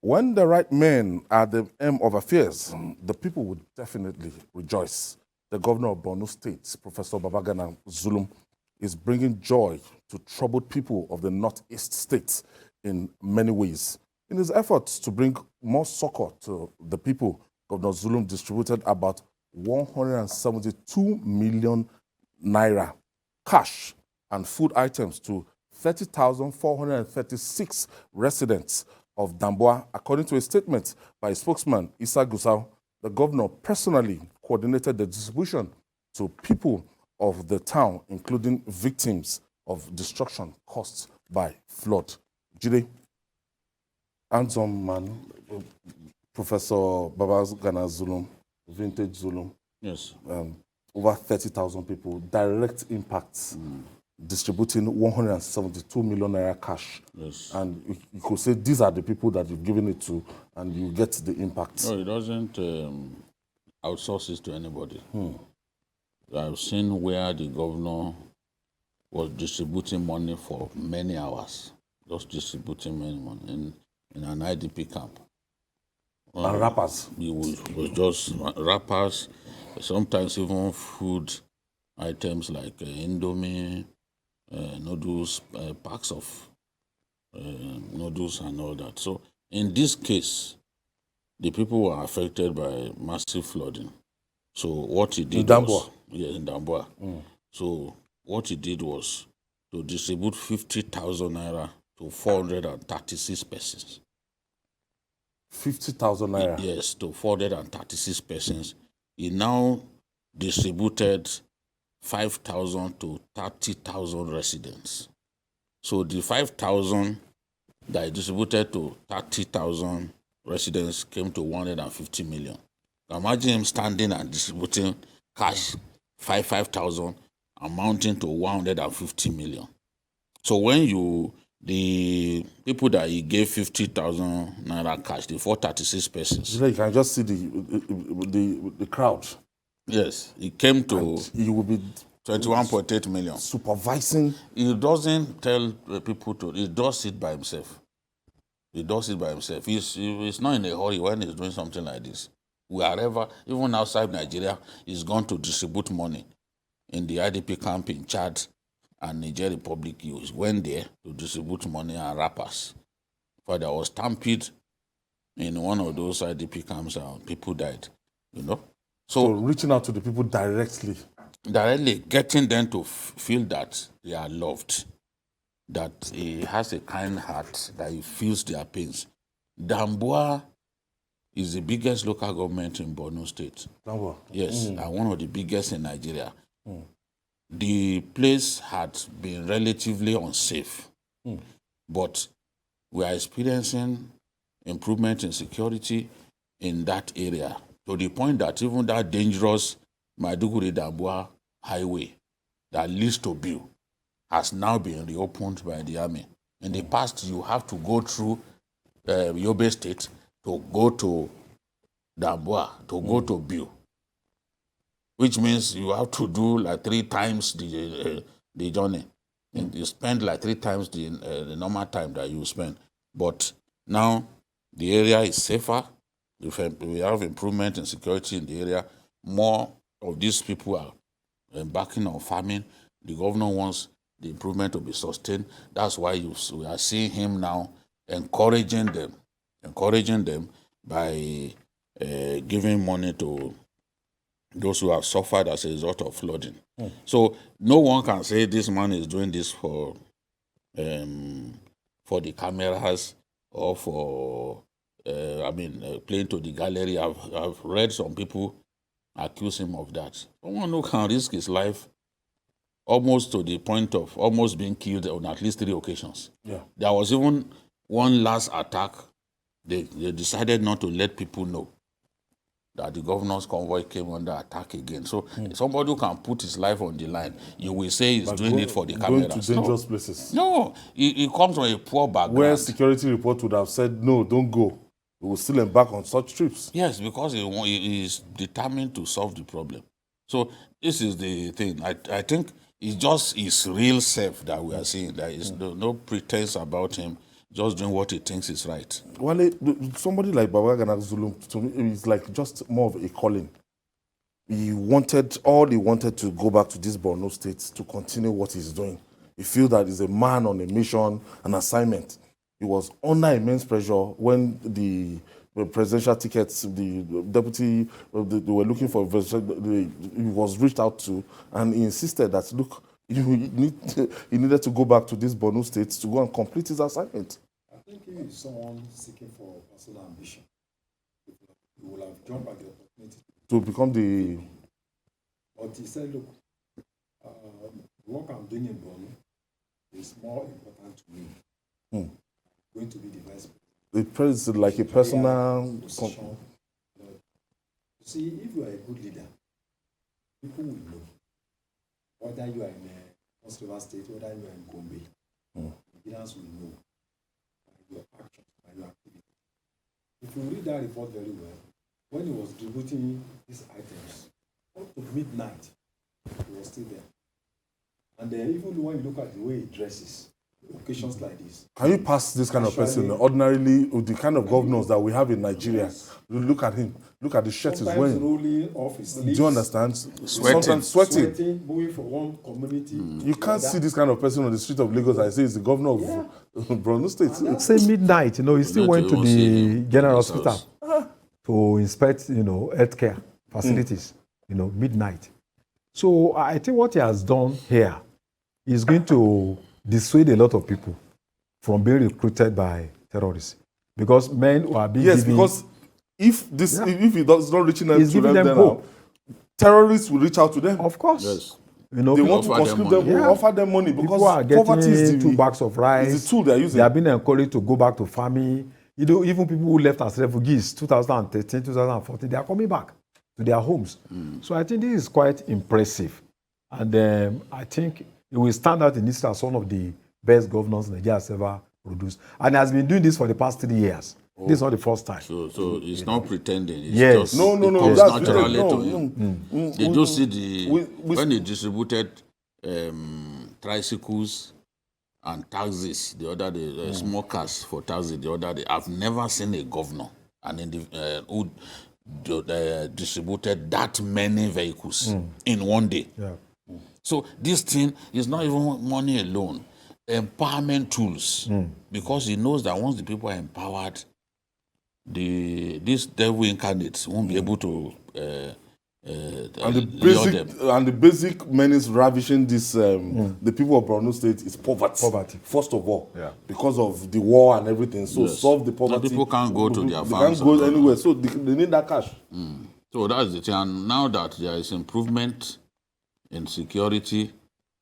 When the right men are the aim of affairs, the people would definitely rejoice. The Governor of Borno State, Professor Babagana Zulum, is bringing joy to troubled people of the northeast states in many ways. In his efforts to bring more succor to the people, Governor Zulum distributed about 172 million naira cash and food items to 30,436 residents of Damboa. According to a statement by spokesman Gusau, the governor personally coordinated the distribution to people of the town, including victims of destruction caused by flood. Jide, hands-on man, Professor Babagana Zulum, Vintage Zulum. Yes. Over 30,000 people, direct impacts, distributing 172 million naira cash. Yes. And you could say these are the people that you've given it to, and you get the impact. No, it doesn't outsource it to anybody. I've seen where the governor was distributing money for many hours, just distributing money in an IDP camp. And rappers. It was just rappers, sometimes even food items like Indomie, noodles, packs of noodles and all that. So in this case, the people were affected by massive flooding. So what he did in Damboa. was... Yes, in Damboa. So what he did was to distribute 50,000 naira to 436 persons. 50,000 naira? Yes, to 436 persons. He now distributed 5,000 to 30,000 residents. So the 5,000 that he distributed to 30,000 residents came to 150 million. Imagine him standing and distributing cash, 5,000, amounting to 150 million. So when the people that he gave 50,000 naira cash, the 436 persons. You can just see the crowd. Yes, he came to... He will be 21.8 million. Supervising. He doesn't tell people to... He does it by himself. He does it by himself. He's not in a hurry when he's doing something like this. Wherever, even outside Nigeria, he's gone to distribute money. In the IDP camp in Chad and Niger Republic, he went there to distribute money and rappers. But there was stampede in one of those IDP camps and people died, you know. So reaching out to the people directly. Directly getting them to feel that they are loved, that he has a kind heart, that he feels their pains. Damboa is the biggest local government in Borno State. Damboa? Yes, and one of the biggest in Nigeria. The place had been relatively unsafe, but we are experiencing improvement in security in that area to the point that even that dangerous Maiduguri-Damboa highway that leads to Biu has now been reopened by the army. In the past, you have to go through Yobe State to go to Damboa, to go to Biu, which means you have to do like 3 times the journey. And you spend like 3 times the normal time that you spend. But now the area is safer. We have improvement in security in the area. More of these people are embarking on farming. The governor wants the improvement to be sustained. That's why we are seeing him now encouraging them by giving money to those who have suffered as a result of flooding. So no one can say this man is doing this for the cameras or for playing to the gallery. I've read some people accuse him of that. Someone who can risk his life almost to the point of almost being killed on at least 3 occasions. Yeah. There was even one last attack. They decided not to let people know that the governor's convoy came under attack again. So somebody who can put his life on the line, you will say he's doing it for the cameras. Going to dangerous places. No, he comes from a poor background. Where security report would have said, no, don't go. We will still embark on such trips. Yes, because he is determined to solve the problem. So this is the thing. I think it's just his real self that we are seeing. There is no pretense about him. just doing what he thinks is right. Well, somebody like Babagana Zulum, to me, is like just more of a calling. He wanted to go back to this Borno State to continue what he's doing. He feels that he's a man on a mission, an assignment. He was under immense pressure when the presidential tickets, the deputy, they were looking for, he was reached out to, and he insisted that, look, he needed to go back to this Borno State to go and complete his assignment. I think if he's someone seeking for personal ambition, he will have jumped at the opportunity To become the... But he said, look, the work I'm doing in Borno is more important to me. I'm going to be the vice president. The president, like a personal... Position. See, if you are a good leader, people will know. Whether you are in Cross River State, whether you are in Gombe, Nigerians will know by your actions, by your activity. If you read that report very well, when he was distributing these items, up to midnight, he was still there. And even when you look at the way he dresses, occasions like this. Can you pass this kind of person? Ordinarily, with the kind of governors that we have in Nigeria, yes. Look at him. Look at the shirt he's wearing. Rolling off his sleeves. Do you understand? Sweating. Sweating, moving from one community. You can't see this kind of person on the street of Lagos. I say he's the governor of Borno State. Say midnight, he still went to the general hospital to inspect, healthcare facilities, midnight. So I think what he has done here is going to dissuade a lot of people from being recruited by terrorists, because men who are being given, because if he does not reach out to them now, terrorists will reach out to them. Of course. Yes. They want to conscript them, offer them money, because people are getting poverty is the 2 bags of rice. It's the tool they're using. They are being encouraged to go back to farming. Even people who left as refugees 2013, 2014, they are coming back to their homes. So I think this is quite impressive. And I think it will stand out in history as one of the best governors Nigeria has ever produced. And has been doing this for the past 3 years. This is not the first time. So it's not pretending. It's yes. just, No. That's naturally to him. Did you see when he distributed tricycles and taxis the other day, small cars for taxi the other day? I've never seen a governor who distributed that many vehicles in one day. Yeah. So this thing is not even money alone. Empowerment tools, because he knows that once the people are empowered, these devil incarnates won't be able to and the basic menace ravishing this the people of Borno State is poverty. First of all, because of the war and everything. So solve the poverty. The people can't go to their They farms. can't go anywhere. So they need that cash. So that's the thing. And now that there is improvement in security,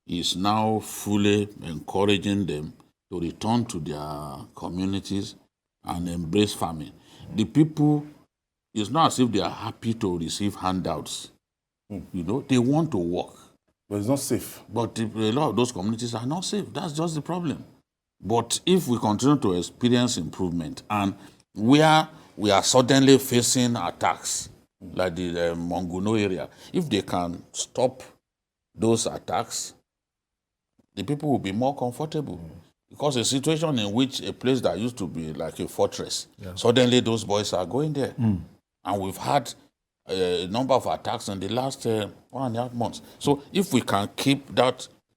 is now fully encouraging them to return to their communities and embrace farming. The people, it's not as if they are happy to receive handouts. They want to work. But it's not safe. But a lot of those communities are not safe. That's just the problem. But if we continue to experience improvement, and where we are suddenly facing attacks, like the Monguno area, if they can stop those attacks, the people will be more comfortable. Because a situation in which a place that used to be like a fortress, suddenly those boys are going there. And we've had a number of attacks in the last 1.5 months. So if we can keep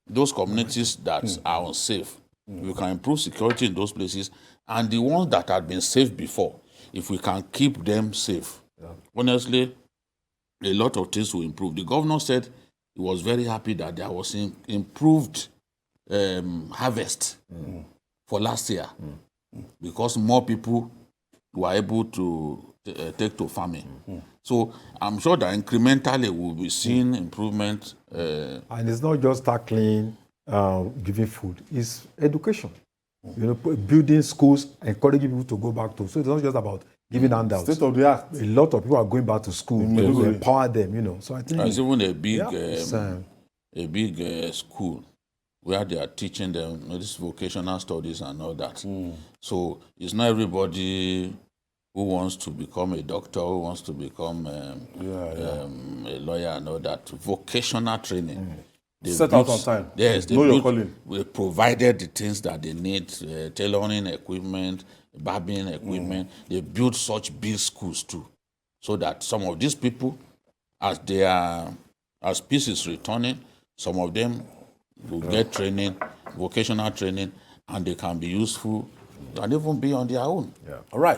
those communities that are unsafe, we can improve security in those places, and the ones that had been safe before, if we can keep them safe, honestly, a lot of things will improve. The governor said he was very happy that there was improved harvest for last year because more people were able to take to farming. So I'm sure that incrementally we'll be seeing improvement. And it's not just tackling giving food, it's education. Building schools, encouraging people to go back to. So it's not just about giving handouts. State of the art. A lot of people are going back to school to empower them, So I think there's even a big school where they are teaching them this vocational studies and all that. So it's not everybody who wants to become a doctor, who wants to become a lawyer and all that. Vocational training. They Set out on time. Yes, they Know your built, calling. we provided the things that they need, tailoring equipment, barbing equipment. They built such big schools too, so that some of these people, as peace is returning, some of them will get training, vocational training, and they can be useful and even be on their own. All right.